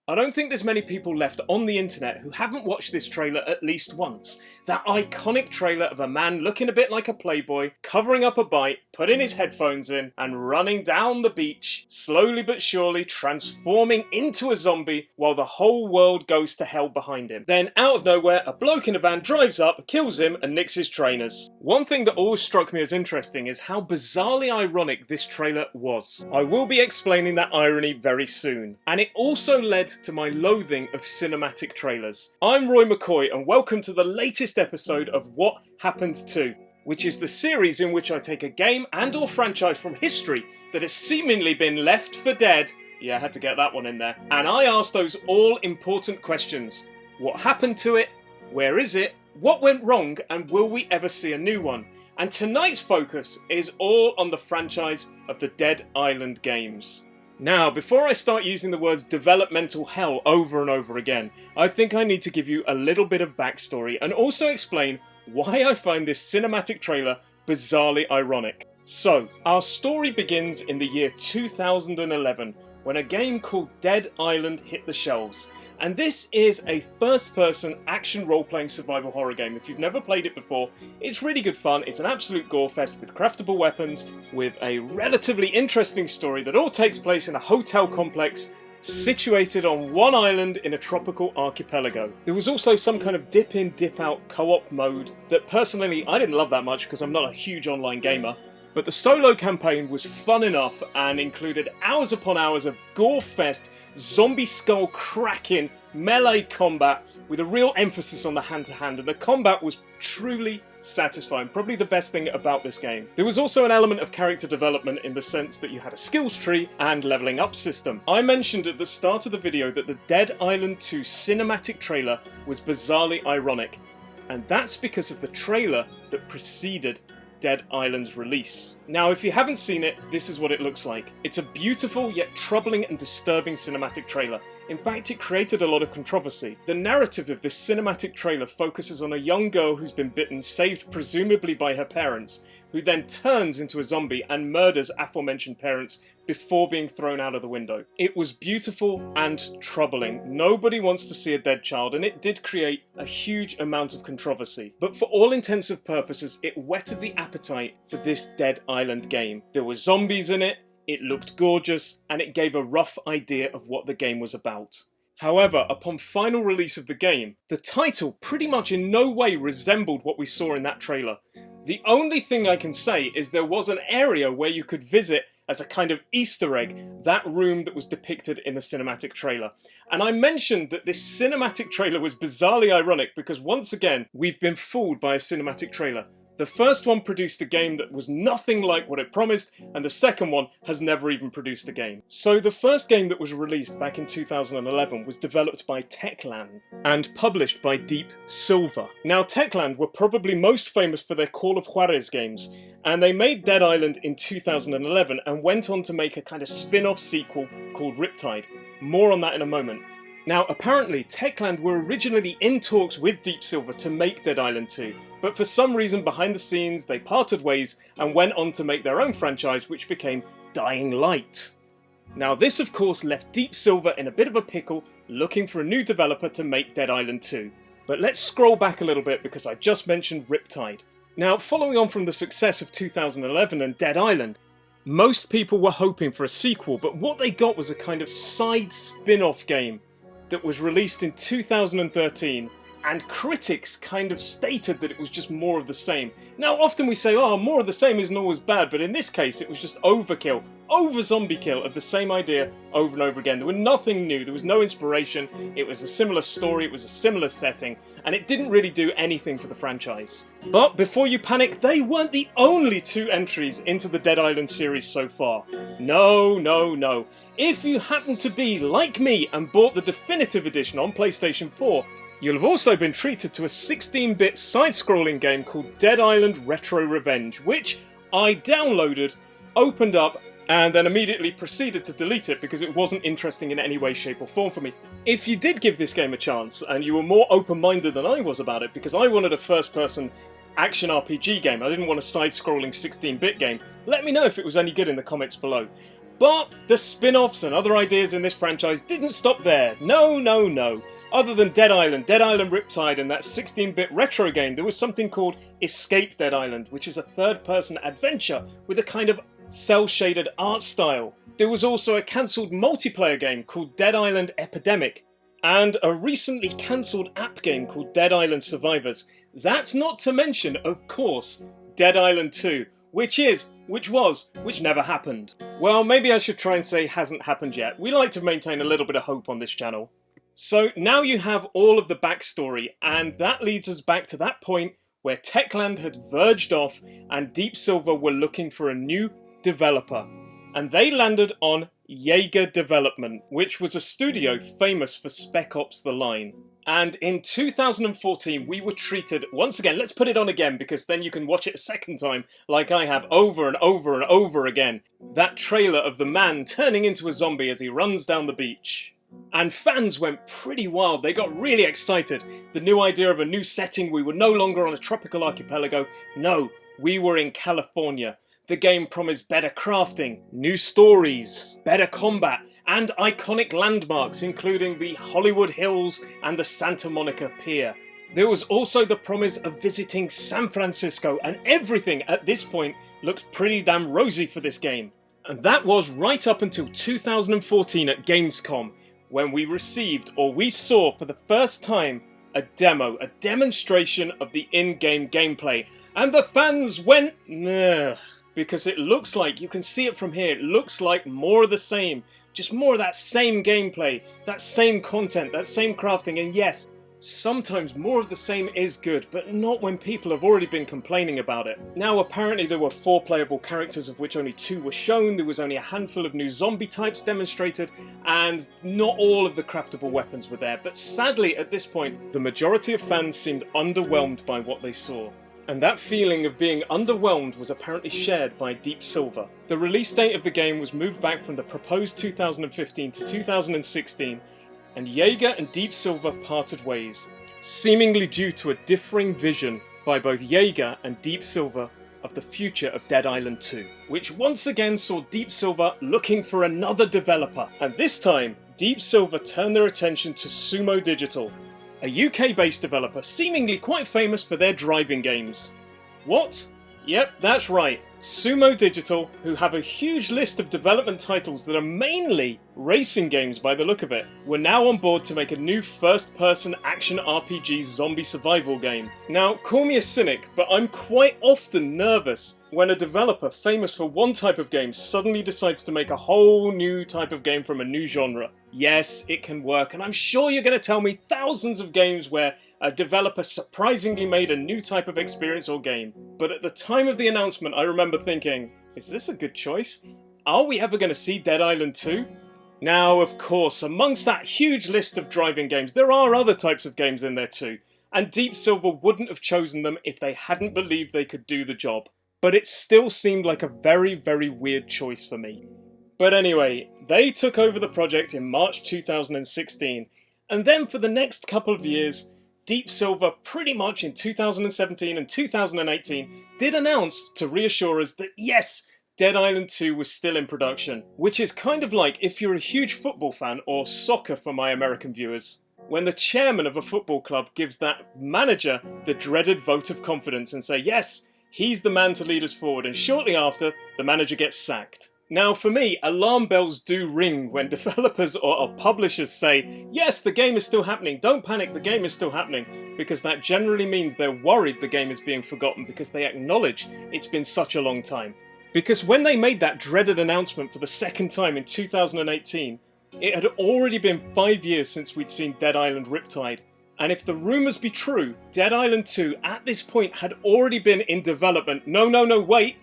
I don't think there's many people left on the internet who haven't watched this trailer at least once. That iconic trailer of a man looking a bit like a playboy, covering up a bite, putting his headphones in, and running down the beach, slowly but surely transforming into a zombie while the whole world goes to hell behind him. Then, out of nowhere, a bloke in a van drives up, kills him, and nicks his trainers. One thing that always struck me as interesting is how bizarrely ironic this trailer was. I will be explaining that irony very soon. And it also led to my loathing of cinematic trailers. I'm Roy McCoy and welcome to the latest episode of What Happened To, which is the series in which I take a game and or franchise from history that has seemingly been left for dead. Yeah, I had to get that one in there. And I ask those all important questions. What happened to it? Where is it? What went wrong? And will we ever see a new one? And tonight's focus is all on the franchise of the Dead Island games. Now, before I start using the words developmental hell over and over again, I think I need to give you a little bit of backstory and also explain why I find this cinematic trailer bizarrely ironic. So, our story begins in the year 2011 when a game called Dead Island hit the shelves. And this is a first-person action role-playing survival horror game. If you've never played it before, it's really good fun. It's an absolute gore-fest with craftable weapons, with a relatively interesting story that all takes place in a hotel complex situated on one island in a tropical archipelago. There was also some kind of dip-in, dip-out co-op mode that personally I didn't love that much because I'm not a huge online gamer. But the solo campaign was fun enough and included hours upon hours of gore-fest, zombie skull cracking melee combat with a real emphasis on the hand-to-hand, and the combat was truly satisfying, probably the best thing about this game. There was also an element of character development in the sense that you had a skills tree and leveling up system. I mentioned at the start of the video that the Dead Island 2 cinematic trailer was bizarrely ironic, and that's because of the trailer that preceded Dead Island's release. Now, if you haven't seen it, this is what it looks like. It's a beautiful yet troubling and disturbing cinematic trailer. In fact, it created a lot of controversy. The narrative of this cinematic trailer focuses on a young girl who's been bitten, saved presumably by her parents, who then turns into a zombie and murders aforementioned parents before being thrown out of the window. It was beautiful and troubling. Nobody wants to see a dead child, and it did create a huge amount of controversy. But for all intents and purposes, it whetted the appetite for this Dead Island game. There were zombies in it, it looked gorgeous, and it gave a rough idea of what the game was about. However, upon final release of the game, the title pretty much in no way resembled what we saw in that trailer. The only thing I can say is there was an area where you could visit as a kind of Easter egg, that room that was depicted in the cinematic trailer. And I mentioned that this cinematic trailer was bizarrely ironic because once again, we've been fooled by a cinematic trailer. The first one produced a game that was nothing like what it promised, and the second one has never even produced a game. So the first game that was released back in 2011 was developed by Techland and published by Deep Silver. Now Techland were probably most famous for their Call of Juarez games, and they made Dead Island in 2011 and went on to make a kind of spin-off sequel called Riptide. More on that in a moment. Now, apparently, Techland were originally in talks with Deep Silver to make Dead Island 2, but for some reason behind the scenes they parted ways and went on to make their own franchise, which became Dying Light. Now this of course left Deep Silver in a bit of a pickle, looking for a new developer to make Dead Island 2. But let's scroll back a little bit because I just mentioned Riptide. Now, following on from the success of 2011 and Dead Island, most people were hoping for a sequel, but what they got was a kind of side spin-off game that was released in 2013, and critics kind of stated that it was just more of the same. Now often we say, oh, more of the same isn't always bad, but in this case it was just overkill, over zombie kill of the same idea over and over again. There was nothing new, there was no inspiration, it was a similar story, it was a similar setting, and it didn't really do anything for the franchise. But before you panic, they weren't the only two entries into the Dead Island series so far. No, no, no. If you happen to be like me and bought the definitive edition on PlayStation 4, you'll have also been treated to a 16-bit side-scrolling game called Dead Island Retro Revenge, which I downloaded, opened up, and then immediately proceeded to delete it because it wasn't interesting in any way, shape or form for me. If you did give this game a chance, and you were more open-minded than I was about it, because I wanted a first-person action RPG game, I didn't want a side-scrolling 16-bit game, let me know if it was any good in the comments below. But the spin-offs and other ideas in this franchise didn't stop there. No, no, no. Other than Dead Island Riptide, and that 16-bit retro game, there was something called Escape Dead Island, which is a third-person adventure with a kind of cel-shaded art style. There was also a cancelled multiplayer game called Dead Island Epidemic, and a recently cancelled app game called Dead Island Survivors. That's not to mention, of course, Dead Island 2, which never happened. Well, maybe I should try and say hasn't happened yet. We like to maintain a little bit of hope on this channel. So now you have all of the backstory, and that leads us back to that point where Techland had verged off and Deep Silver were looking for a new developer. And they landed on Jogger Development, which was a studio famous for Spec Ops: The Line. And in 2014 we were treated, once again, let's put it on again because then you can watch it a second time like I have over and over and over again, that trailer of the man turning into a zombie as he runs down the beach. And fans went pretty wild, they got really excited. The new idea of a new setting, we were no longer on a tropical archipelago, no, we were in California. The game promised better crafting, new stories, better combat, and iconic landmarks including the Hollywood Hills and the Santa Monica Pier. There was also the promise of visiting San Francisco, and everything at this point looked pretty damn rosy for this game. And that was right up until 2014 at Gamescom, when we received, or we saw for the first time, a demo, a demonstration of the in-game gameplay. And the fans went, nah, because it looks like, you can see it from here, it looks like more of the same. Just more of that same gameplay, that same content, that same crafting, and yes, sometimes more of the same is good, but not when people have already been complaining about it. Now apparently there were 4 playable characters, of which only 2 were shown, there was only a handful of new zombie types demonstrated, and not all of the craftable weapons were there, but sadly at this point, the majority of fans seemed underwhelmed by what they saw. And that feeling of being underwhelmed was apparently shared by Deep Silver. The release date of the game was moved back from the proposed 2015 to 2016, and Jogger and Deep Silver parted ways, seemingly due to a differing vision by both Jogger and Deep Silver of the future of Dead Island 2, which once again saw Deep Silver looking for another developer, and this time Deep Silver turned their attention to Sumo Digital, a UK-based developer seemingly quite famous for their driving games. What? Yep, that's right. Sumo Digital, who have a huge list of development titles that are mainly racing games by the look of it, were now on board to make a new first-person action RPG zombie survival game. Now, call me a cynic, but I'm quite often nervous when a developer famous for one type of game suddenly decides to make a whole new type of game from a new genre. Yes, it can work, and I'm sure you're going to tell me thousands of games where a developer surprisingly made a new type of experience or game. But at the time of the announcement, I remember thinking, is this a good choice? Are we ever going to see Dead Island 2? Now, of course, amongst that huge list of driving games, there are other types of games in there too, and Deep Silver wouldn't have chosen them if they hadn't believed they could do the job. But it still seemed like a very, very weird choice for me. But anyway, they took over the project in March 2016, and then for the next couple of years, Deep Silver pretty much in 2017 and 2018 did announce to reassure us that yes, Dead Island 2 was still in production, which is kind of like if you're a huge football fan, or soccer for my American viewers, when the chairman of a football club gives that manager the dreaded vote of confidence and say yes, he's the man to lead us forward, and shortly after, the manager gets sacked. Now for me, alarm bells do ring when developers or publishers say, yes, the game is still happening, don't panic, the game is still happening, because that generally means they're worried the game is being forgotten because they acknowledge it's been such a long time. Because when they made that dreaded announcement for the second time in 2018, it had already been 5 years since we'd seen Dead Island Riptide. And if the rumours be true, Dead Island 2 at this point had already been in development. No, wait!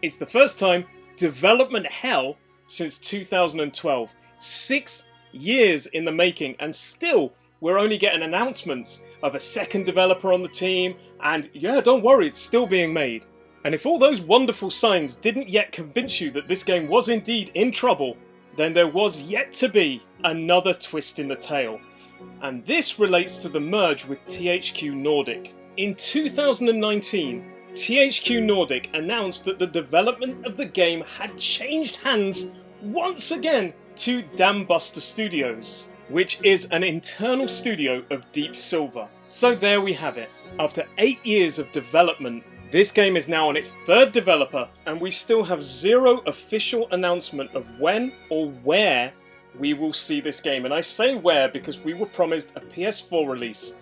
It's the first time development hell since 2012. 6 years in the making, and still we're only getting announcements of a second developer on the team, and yeah, don't worry, it's still being made. And if all those wonderful signs didn't yet convince you that this game was indeed in trouble, then there was yet to be another twist in the tale. And this relates to the merge with THQ Nordic. In 2019, THQ Nordic announced that the development of the game had changed hands once again to Dambuster Studios, which is an internal studio of Deep Silver. So there we have it. After 8 years of development, this game is now on its third developer, and we still have zero official announcement of when or where we will see this game. And I say where because we were promised a PS4 release.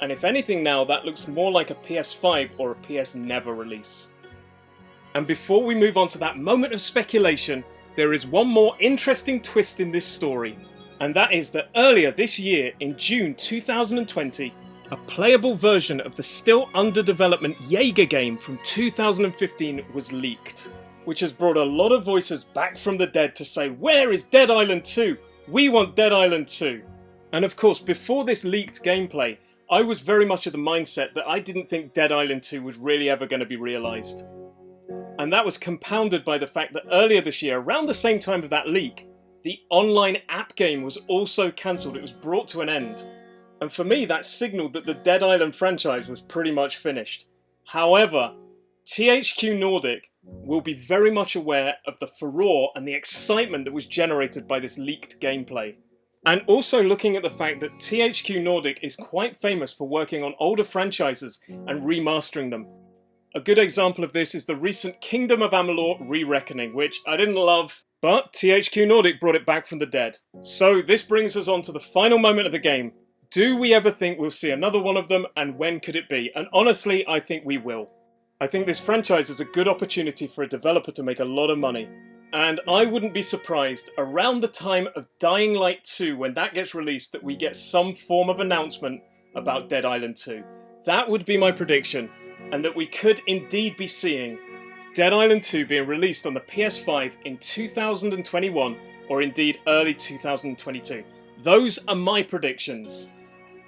And if anything now, that looks more like a PS5 or a PS Never release. And before we move on to that moment of speculation, there is one more interesting twist in this story. And that is that earlier this year, in June 2020, a playable version of the still under development Jaeger game from 2015 was leaked, which has brought a lot of voices back from the dead to say, where is Dead Island 2? We want Dead Island 2. And of course, before this leaked gameplay, I was very much of the mindset that I didn't think Dead Island 2 was really ever going to be realised. And that was compounded by the fact that earlier this year, around the same time of that leak, the online app game was also cancelled. It was brought to an end. And for me, that signalled that the Dead Island franchise was pretty much finished. However, THQ Nordic will be very much aware of the furore and the excitement that was generated by this leaked gameplay. And also looking at the fact that THQ Nordic is quite famous for working on older franchises and remastering them. A good example of this is the recent Kingdom of Amalur Re-Reckoning, which I didn't love, but THQ Nordic brought it back from the dead. So this brings us on to the final moment of the game. Do we ever think we'll see another one of them, and when could it be? And honestly, I think we will. I think this franchise is a good opportunity for a developer to make a lot of money. And I wouldn't be surprised around the time of Dying Light 2, when that gets released, that we get some form of announcement about Dead Island 2. That would be my prediction, and that we could indeed be seeing Dead Island 2 being released on the PS5 in 2021, or indeed early 2022. Those are my predictions.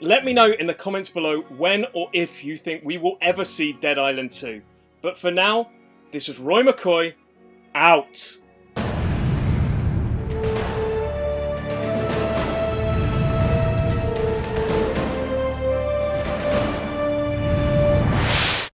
Let me know in the comments below when or if you think we will ever see Dead Island 2. But for now, this is Roy McCoy, out.